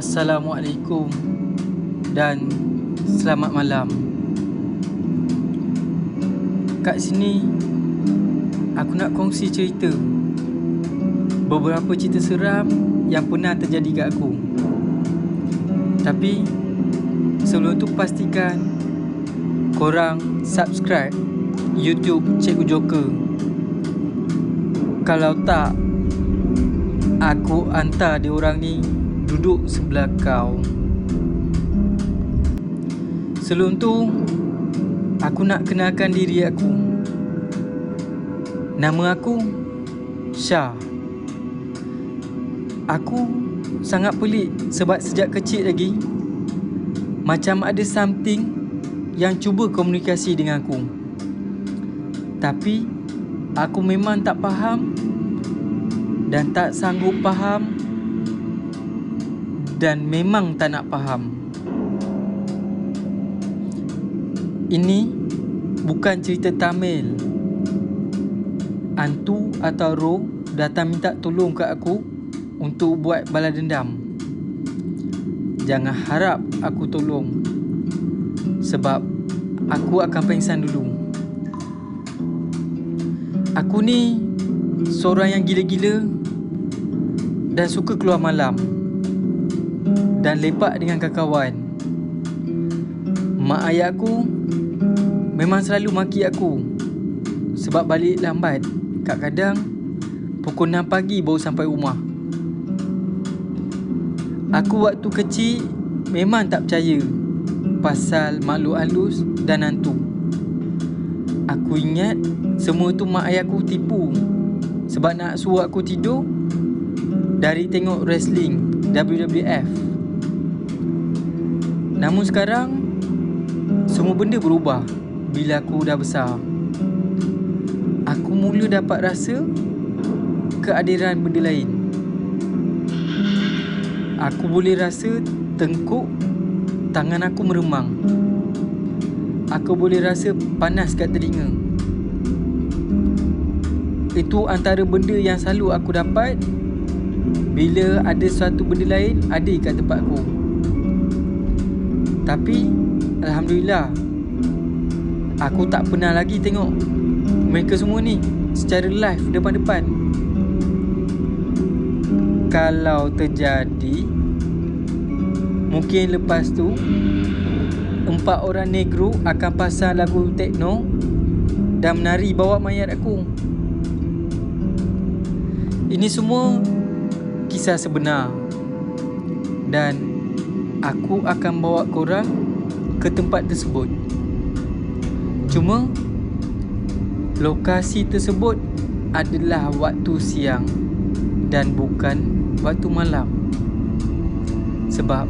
Assalamualaikum dan selamat malam. Kat sini aku nak kongsi cerita. Beberapa cerita seram yang pernah terjadi kat aku. Tapi sebelum tu pastikan korang subscribe YouTube Cikgu Joker. Kalau tak, aku hantar dia orang ni duduk sebelah kau. Sebelum tu, aku nak kenalkan diri aku. Nama aku Syah. Aku sangat pelik sebab sejak kecil lagi macam ada something yang cuba komunikasi dengan aku. Tapi aku memang tak faham dan tak sanggup faham dan memang tak nak faham. Ini bukan cerita Tamil. Hantu atau roh datang minta tolong kat aku untuk buat balas dendam. Jangan harap aku tolong, sebab aku akan pengsan dulu. Aku ni seorang yang gila-gila dan suka keluar malam dan lepak dengan kawan-kawan. Mak ayah aku memang selalu maki aku sebab balik lambat. Kadang-kadang pukul 6 pagi baru sampai rumah. Aku waktu kecil memang tak percaya pasal makhluk halus dan hantu. Aku ingat semua tu mak ayah aku tipu sebab nak suruh aku tidur dari tengok wrestling WWF. Namun sekarang semua benda berubah bila aku dah besar. Aku mula dapat rasa kehadiran benda lain. Aku boleh rasa tengkuk tangan aku meremang. Aku boleh rasa panas kat telinga. Itu antara benda yang selalu aku dapat bila ada suatu benda lain ada kat tempat aku. Tapi alhamdulillah, aku tak pernah lagi tengok mereka semua ni secara live depan-depan. Kalau terjadi, mungkin lepas tu 4 orang negro akan pasang lagu techno dan menari bawa mayat aku. Ini semua kisah sebenar, dan aku akan bawa korang ke tempat tersebut. Cuma lokasi tersebut adalah waktu siang dan bukan waktu malam. Sebab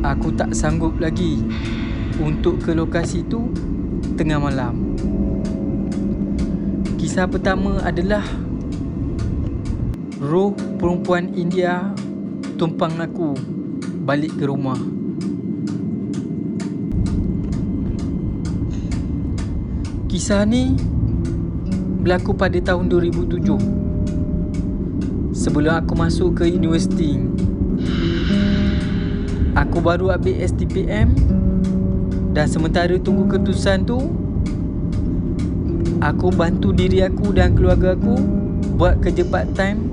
aku tak sanggup lagi untuk ke lokasi tu tengah malam. Kisah pertama adalah roh perempuan India tumpang aku balik ke rumah. Kisah ni berlaku pada tahun 2007, sebelum aku masuk ke universiti. Aku baru ambil STPM dan sementara tunggu keputusan tu, aku bantu diri aku dan keluarga aku buat kerja part time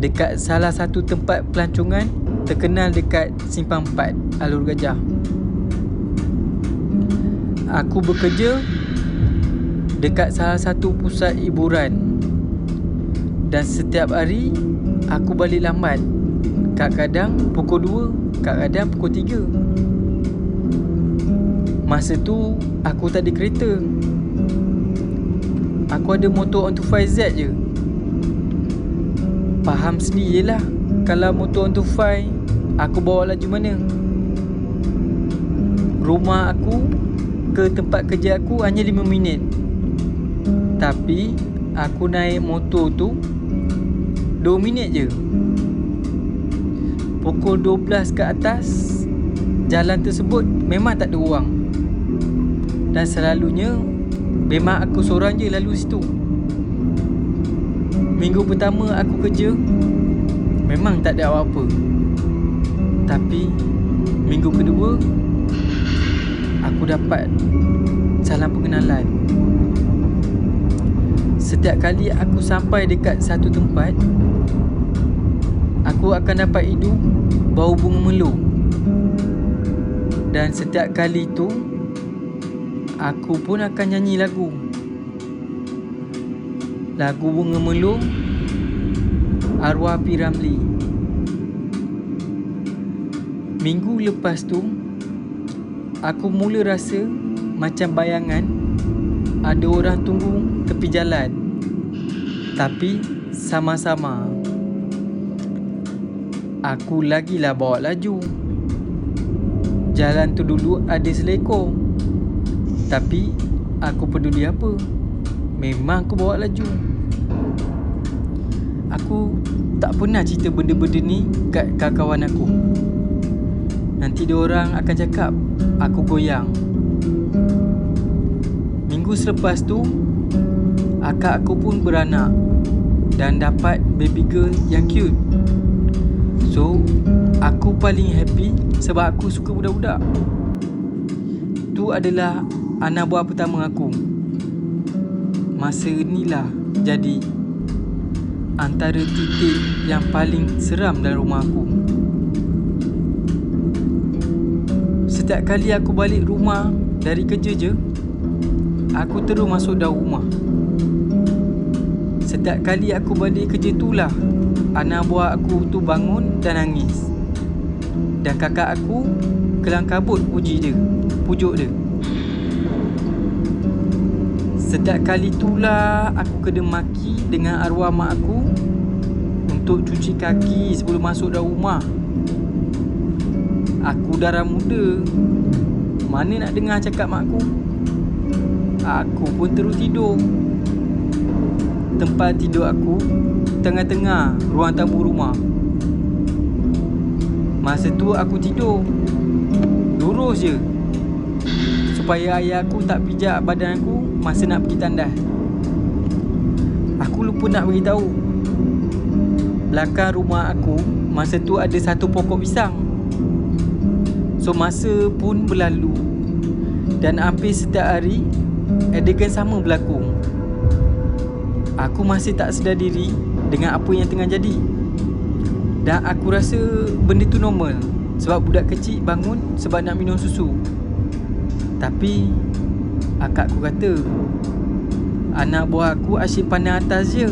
dekat salah satu tempat pelancongan terkenal dekat Simpang 4 Alur Gajah. Aku bekerja dekat salah satu pusat hiburan dan setiap hari aku balik lambat. Kadang-kadang pukul 2, kadang-kadang pukul 3. Masa tu aku tak ada kereta. Aku ada motor 125Z je. Faham sendiri lah, kalau motor 125 aku bawa laju mana. Rumah aku ke tempat kerja aku hanya 5 minit. Tapi aku naik motor tu 2 minit je. Pukul 12 ke atas, jalan tersebut memang tak ada orang. Dan selalunya memang aku seorang je lalu situ. Minggu pertama aku kerja, memang tak ada apa-apa. Tapi minggu kedua aku dapat salam pengenalan. Setiap kali aku sampai dekat satu tempat, aku akan dapat hidup bau bunga melur. Dan setiap kali tu aku pun akan nyanyi lagu bunga melur arwah P. Ramlee. Minggu lepas tu aku mula rasa macam bayangan ada orang tunggu tepi jalan, tapi sama-sama. Aku lagilah bawa laju. Jalan tu dulu ada selekor, tapi aku peduli apa? Memang aku bawa laju. Aku tak pernah cerita benda-benda ni kat kawan-kawan aku. Nanti diorang akan cakap aku goyang. Minggu selepas tu akak aku pun beranak dan dapat baby girl yang cute. So aku paling happy sebab aku suka budak-budak. Tu adalah anak buah pertama aku. Masa inilah jadi antara titik yang paling seram dalam rumah aku. Setiap kali aku balik rumah dari kerja je, aku terus masuk dalam rumah. Setiap kali aku balik kerja itulah anak buah aku tu bangun dan nangis. Dan kakak aku kelang kabut pujuk dia. Setiap kali itulah aku kena maki dengan arwah mak aku untuk cuci kaki sebelum masuk dalam rumah. Aku darah muda, mana nak dengar cakap mak aku. Aku pun terus tidur. Tempat tidur aku tengah-tengah ruang tamu rumah. Masa tu aku tidur lurus je supaya ayah aku tak pijak badan aku masa nak pergi tandas. Aku lupa nak beritahu, belakang rumah aku masa tu ada satu pokok pisang. So masa pun berlalu dan hampir setiap hari adegan sama berlaku. Aku masih tak sedar diri dengan apa yang tengah jadi. Dan aku rasa benda tu normal sebab budak kecil bangun sebab nak minum susu. Tapi akak aku kata anak buah aku asyik pandang atas je.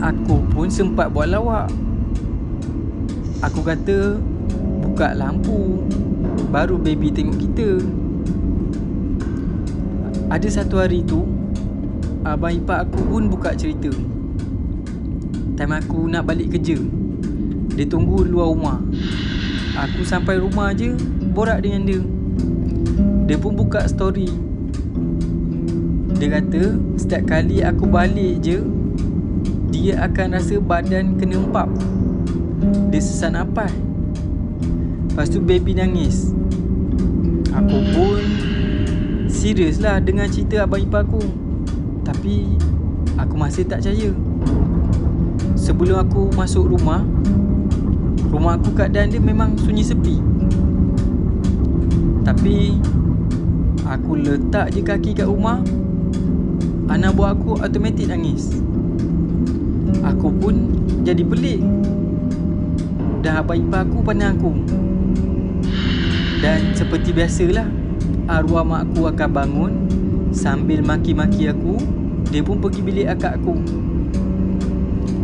Aku pun sempat buat lawak. Aku kata buka lampu, baru baby tengok kita. Ada satu hari tu abang ipar aku pun buka cerita. Time aku nak balik kerja, dia tunggu luar rumah. Aku sampai rumah je borak dengan dia. Dia pun buka story. Dia kata setiap kali aku balik je, dia akan rasa badan kena empap. Dia sesak nafas. Lepas tu baby nangis. Aku pun serius lah dengan cerita abang ipar aku. Tapi aku masih tak percaya. Sebelum aku masuk rumah aku keadaan dia memang sunyi sepi. Tapi aku letak je kaki kat rumah, anak buah aku automatik nangis. Aku pun jadi pelik. Dah abang ipar aku pandang aku. Dan seperti biasalah, arwah mak aku akan bangun sambil maki-maki aku. Dia pun pergi bilik akak aku.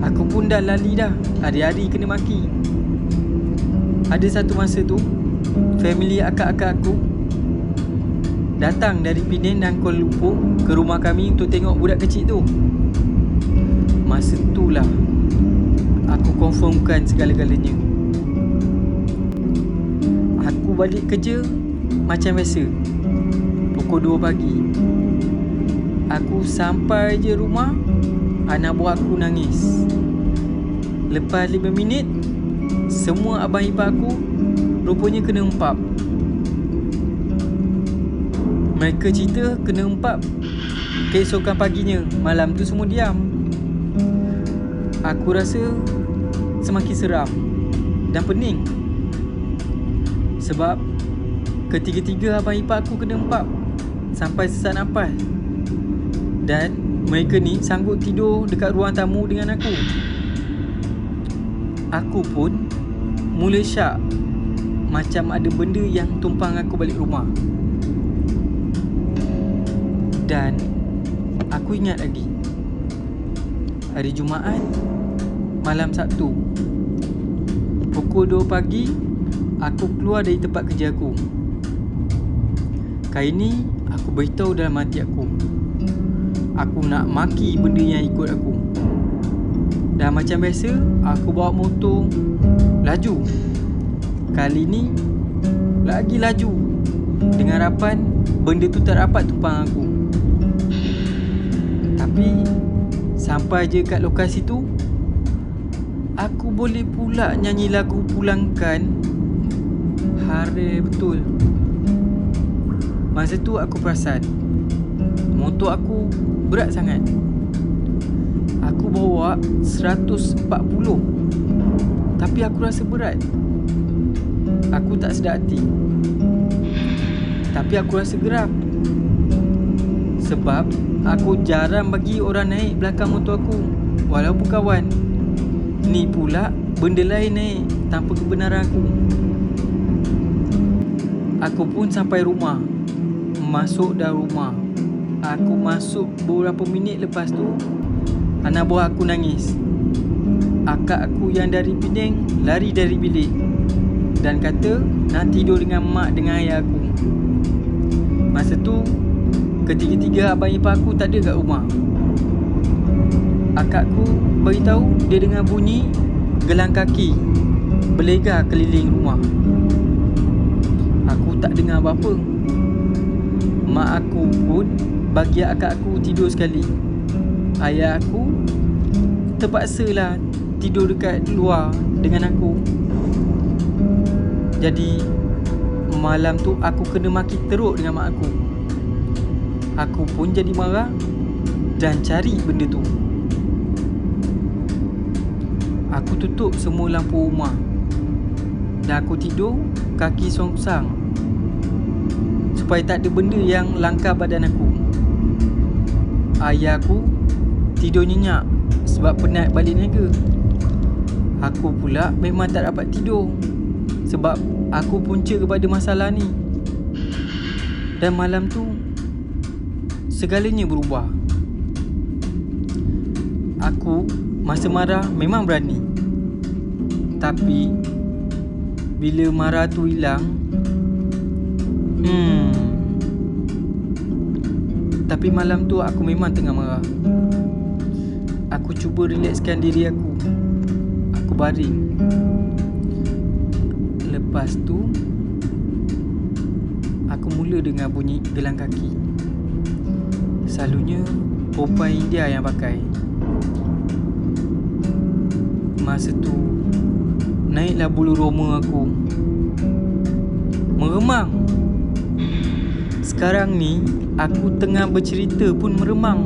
Aku pun dah lali dah, hari-hari kena maki. Ada satu masa tu, family akak-akak aku datang dari Penang dan Kuala Lumpur ke rumah kami untuk tengok budak kecil tu. Masa itulah aku confirmkan segala-galanya. Aku balik kerja macam biasa, pukul 2 pagi. Aku sampai je rumah, anak buah aku nangis. Lepas 5 minit, semua abang ipar aku rupanya kena empap. Mereka cerita kena empap keesokan paginya. Malam tu semua diam. Aku rasa semakin seram. dan pening. Sebab ketiga-tiga abang ipar aku kena empap sampai sesak nafas. Dan mereka ni sanggup tidur dekat ruang tamu dengan aku. Aku pun mula syak macam ada benda yang tumpang aku balik rumah. Dan aku ingat lagi, hari Jumaat, malam Sabtu, pukul 2 pagi, aku keluar dari tempat kerja aku. Kali ni aku beritahu dalam hati aku, aku nak maki benda yang ikut aku. Dan macam biasa, aku bawa motor laju. Kali ni lagi laju, dengan harapan benda tu tak dapat tumpang aku. Tapi sampai je kat lokasi tu, aku boleh pula nyanyi lagu Pulangkan. Harum betul. Masa tu aku perasan motor aku berat sangat. Aku bawa 140, tapi aku rasa berat. Aku tak sedar hati, tapi aku rasa geram. Sebab aku jarang bagi orang naik belakang motor aku, walaupun kawan. Ni pula benda lain naik tanpa kebenaran aku. Aku pun sampai rumah. Masuk dalam rumah. Aku masuk beberapa minit lepas tu, anak buah aku nangis. Akak aku yang dari Penang lari dari bilik dan kata nak tidur dengan mak dengan ayah aku. Masa tu ketiga-tiga abang ipar aku tak ada kat rumah. Akak aku beritahu dia dengar bunyi gelang kaki berlegar keliling rumah. Aku tak dengar apa-apa. Mak aku pun bagi akak aku tidur sekali. Ayah aku terpaksalah tidur dekat luar dengan aku. Jadi malam tu aku kena maki teruk dengan mak aku. Aku pun jadi marah dan cari benda tu. Aku tutup semua lampu rumah dan aku tidur kaki songsang supaya tak ada benda yang langkah badan aku. Ayah aku tidur nyenyak sebab penat balik niaga. Aku pula memang tak dapat tidur sebab aku punca kepada masalah ni. Dan malam tu segalanya berubah. Aku masa marah memang berani, tapi bila marah tu hilang, tapi malam tu aku memang tengah marah. Aku cuba relaxkan diri aku. Aku baring. Lepas tu aku mula dengar bunyi gelang kaki. Selalunya perempuan India yang pakai. Masa tu naiklah bulu roma aku, meremang. Sekarang ni aku tengah bercerita pun meremang.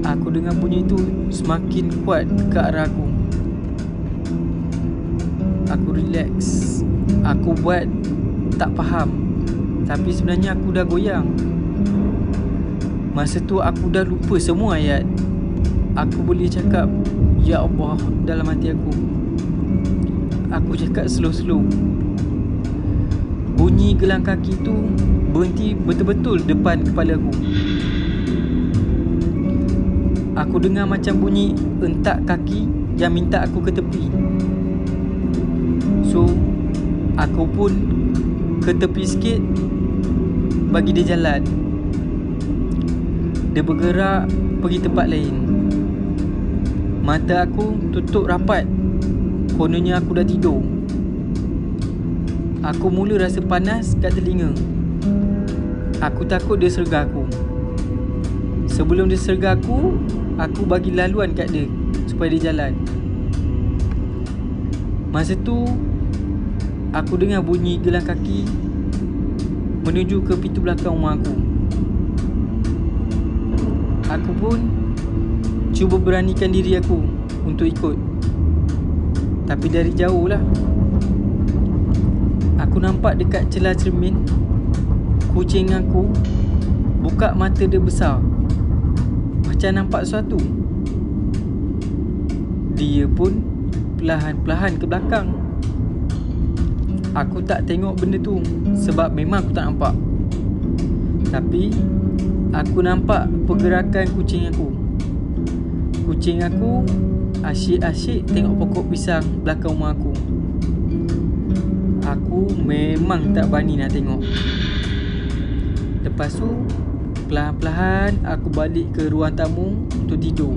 Aku dengar bunyi tu semakin kuat ke arah aku. Aku relax. Aku buat tak faham, tapi sebenarnya aku dah goyang. Masa tu aku dah lupa semua ayat. Aku boleh cakap Ya Allah dalam hati aku. Aku cakap slow-slow. Bunyi gelang kaki tu berhenti betul-betul depan kepala aku. Aku dengar macam bunyi entak kaki yang minta aku ke tepi. So aku pun ke tepi sikit bagi dia jalan. Dia bergerak pergi tempat lain. Mata aku tutup rapat. Kononnya aku dah tidur. Aku mula rasa panas kat telinga. Aku takut dia sergah aku. Sebelum dia sergah aku bagi laluan kat dia supaya dia jalan. Masa tu aku dengar bunyi gelang kaki menuju ke pintu belakang rumah aku. Aku pun cuba beranikan diri aku untuk ikut. Tapi dari jauh lah. Aku nampak dekat celah cermin, kucing aku buka mata dia besar, macam nampak sesuatu. Dia pun perlahan-perlahan ke belakang. Aku tak tengok benda tu sebab memang aku tak nampak. Tapi aku nampak pergerakan kucing aku. Kucing aku asyik-asyik tengok pokok pisang belakang rumah aku. Aku memang tak berani nak tengok. Lepas tu perlahan-perlahan aku balik ke ruang tamu untuk tidur.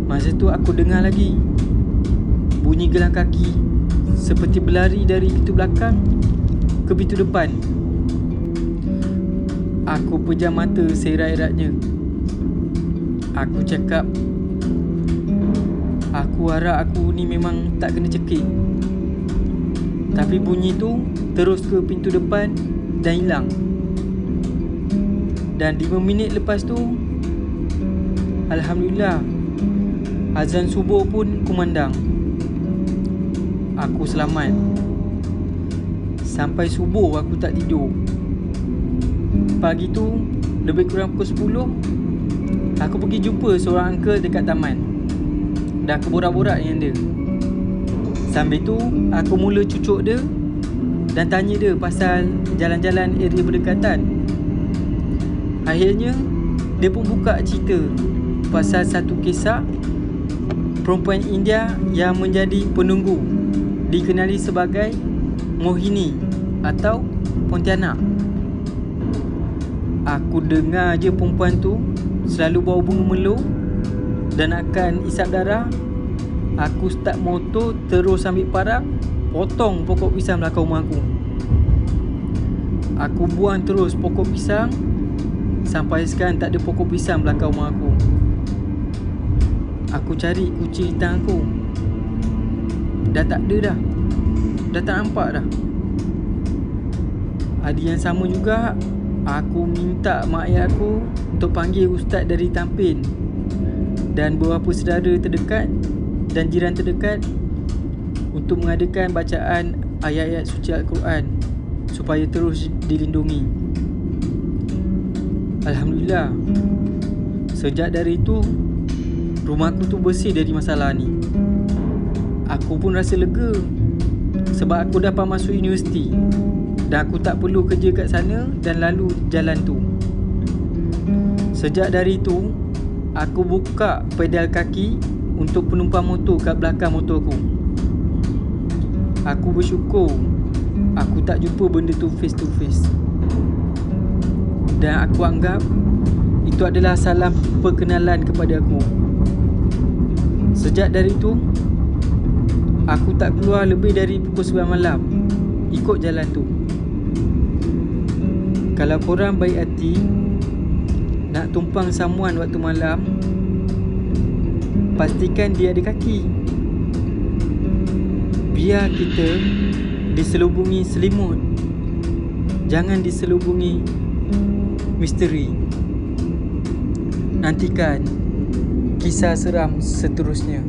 Masa tu aku dengar lagi bunyi gelang kaki seperti berlari dari pintu belakang ke pintu depan. Aku pejam mata serat-eratnya. Aku cakap, aku harap aku ni memang tak kena cekik. Tapi bunyi tu terus ke pintu depan dan hilang. Dan 5 minit lepas tu, Alhamdulillah, azan subuh pun kumandang. Aku selamat. Sampai subuh aku tak tidur. Pagi tu, lebih kurang pukul 10, aku pergi jumpa seorang uncle dekat taman. Dan aku borak-borak dengan dia. Sambil tu, aku mula cucuk dia dan tanya dia pasal jalan-jalan area berdekatan. Akhirnya, dia pun buka cerita pasal satu kisah perempuan India yang menjadi penunggu, dikenali sebagai Mohini atau Pontianak. Aku dengar je perempuan tu selalu bawa bunga melo dan akan isap darah. Aku start motor, terus ambil parang, potong pokok pisang belakang rumah aku. Aku buang terus pokok pisang. Sampai sekarang tak ada pokok pisang belakang rumah aku. Aku cari kucing hitam aku, dah tak ada dah. Dah tak nampak dah. Hari yang sama juga, aku minta mak ayah aku untuk panggil ustaz dari Tampin dan beberapa saudara terdekat dan jiran terdekat untuk mengadakan bacaan ayat-ayat suci Al-Quran supaya terus dilindungi. Alhamdulillah, sejak dari itu rumahku tu bersih dari masalah ni. Aku pun rasa lega sebab aku dapat masuk universiti dan aku tak perlu kerja kat sana dan lalu jalan tu. Sejak dari itu, aku buka pedal kaki untuk penumpang motor kat belakang motor aku. Aku bersyukur aku tak jumpa benda tu face to face. Dan aku anggap itu adalah salam perkenalan kepada aku. Sejak dari itu, aku tak keluar lebih dari pukul 9 malam ikut jalan tu. Kalau korang baik hati nak tumpang someone waktu malam, pastikan dia ada kaki. Biar kita diselubungi selimut, jangan diselubungi misteri. Nantikan kisah seram seterusnya.